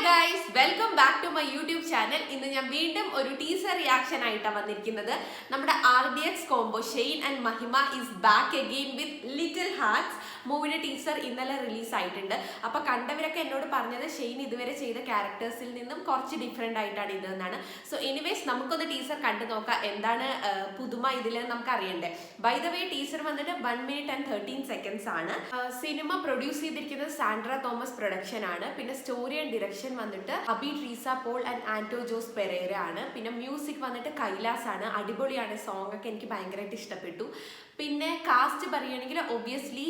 guys, welcome back to my YouTube channel. ഇന്ന് ഞാൻ വീണ്ടും ഒരു ടീസർ റിയാക്ഷൻ ആയിട്ടാണ് വന്നിരിക്കുന്നത്. നമ്മുടെ RDX combo ഷെയ്ൻ ആൻഡ് മഹിമ is back again with Little Hearts. മൂവിയുടെ ടീസർ ഇന്നലെ റിലീസ് ആയിട്ടുണ്ട്. അപ്പോൾ കണ്ടവരൊക്കെ എന്നോട് പറഞ്ഞത് ഷെയ്ൻ ഇതുവരെ ചെയ്ത ക്യാരക്ടേഴ്സിൽ നിന്നും കുറച്ച് ഡിഫറെൻ്റ് ആയിട്ടാണ് ഇത് എന്നാണ്. സോ എനിവേസ് നമുക്കൊന്ന് ടീസർ കണ്ടു നോക്കാം. എന്താണ് പുതുമ ഇതിൽ നമുക്ക് അറിയണ്ടേ. ബൈ ദ വേ ടീസർ വന്നിട്ട് 1 minute and 13 seconds ആണ്. സിനിമ പ്രൊഡ്യൂസ് ചെയ്തിരിക്കുന്നത് സാൻഡ്ര തോമസ് പ്രൊഡക്ഷൻ ആണ്. പിന്നെ സ്റ്റോറി ആൻഡ് ഡിറക്ഷൻ വന്നിട്ട് അബി ട്രീസ പോൾ ആൻഡ് ആന്റോ ജോസ് പെരേര ആണ്. പിന്നെ മ്യൂസിക് വന്നിട്ട് കൈലാസ് ആണ്. അടിപൊളിയാണ്. സോങ് ഒക്കെ എനിക്ക് ഭയങ്കരമായിട്ട് ഇഷ്ടപ്പെട്ടു. പിന്നെ കാസ്റ്റ് പറയുകയാണെങ്കിൽ ഒബ്വിയസ്ലി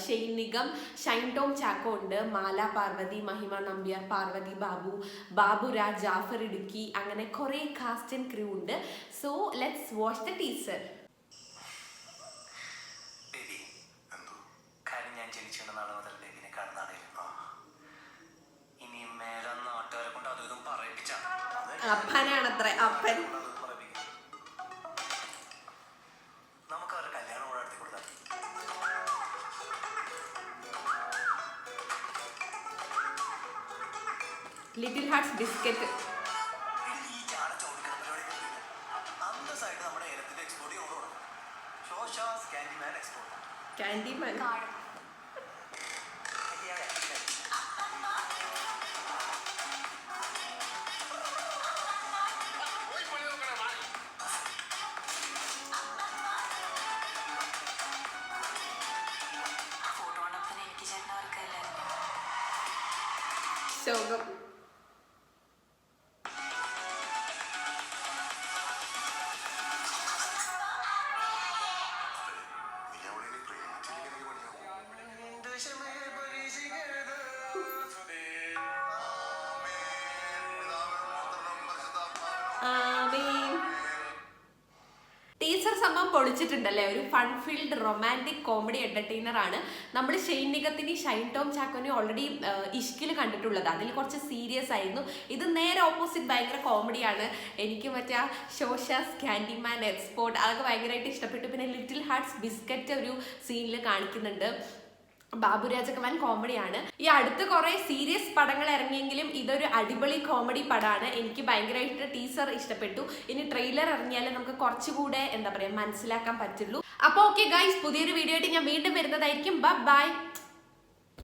ഷെയ്ൻ നിഗം, ഷൈൻ ടോം ചാക്കോ ഉണ്ട്, മാല പാർവതി, മഹിമ നമ്പ്യാർ, പാർവതി ബാബു, ബാബുരാജ്, ജാഫർ ഇടുക്കി, അങ്ങനെ കുറേ കാസ്റ്റ് ആൻഡ് ക്രൂ ഉണ്ട്. So let's watch the teaser. അപ്പനാണത്ര അപ്പൻ. Little hearts biscuit. കാൻഡിമാൻ. ശോകം. ടീച്ചർ സംഭവം പൊളിച്ചിട്ടുണ്ടല്ലേ. ഒരു fun filled romantic comedy entertainer ആണ്. നമ്മൾ ഷെയ്ൻ നിഗത്തിനെയും ഷൈൻ ടോം ചാക്കോനെയും ഓൾറെഡി ഇഷ്കിൽ കണ്ടിട്ടുള്ളത്. അതിൽ കുറച്ച് സീരിയസ് ആയിരുന്നു. ഇത് നേരെ ഓപ്പോസിറ്റ് ഭയങ്കര കോമഡിയാണ്. എനിക്ക് മറ്റേ ഷോഷാസ് കാൻഡിമാൻ എക്സ്പോർട്ട് അതൊക്കെ ഭയങ്കരമായിട്ട് ഇഷ്ടപ്പെട്ടു. പിന്നെ ലിറ്റിൽ ഹാർട്ട്സ് ബിസ്ക്കറ്റ് ഒരു സീനിൽ കാണിക്കുന്നുണ്ട്. ബാബുരാജൊക്കെ വൻ കോമഡിയാണ്. ഈ അടുത്ത് കുറെ സീരിയസ് പടങ്ങൾ ഇറങ്ങിയെങ്കിലും ഇതൊരു അടിപൊളി കോമഡി പടമാണ്. എനിക്ക് ഭയങ്കരമായിട്ട് ടീസർ ഇഷ്ടപ്പെട്ടു. ഇനി ട്രെയിലർ ഇറങ്ങിയാലും നമുക്ക് കുറച്ചുകൂടെ എന്താ പറയുക മനസ്സിലാക്കാൻ പറ്റുള്ളൂ. അപ്പോൾ ഓക്കെ ഗൈസ്, പുതിയൊരു വീഡിയോ ആയിട്ട് ഞാൻ വീണ്ടും വരുന്നതായിരിക്കും. ബൈ.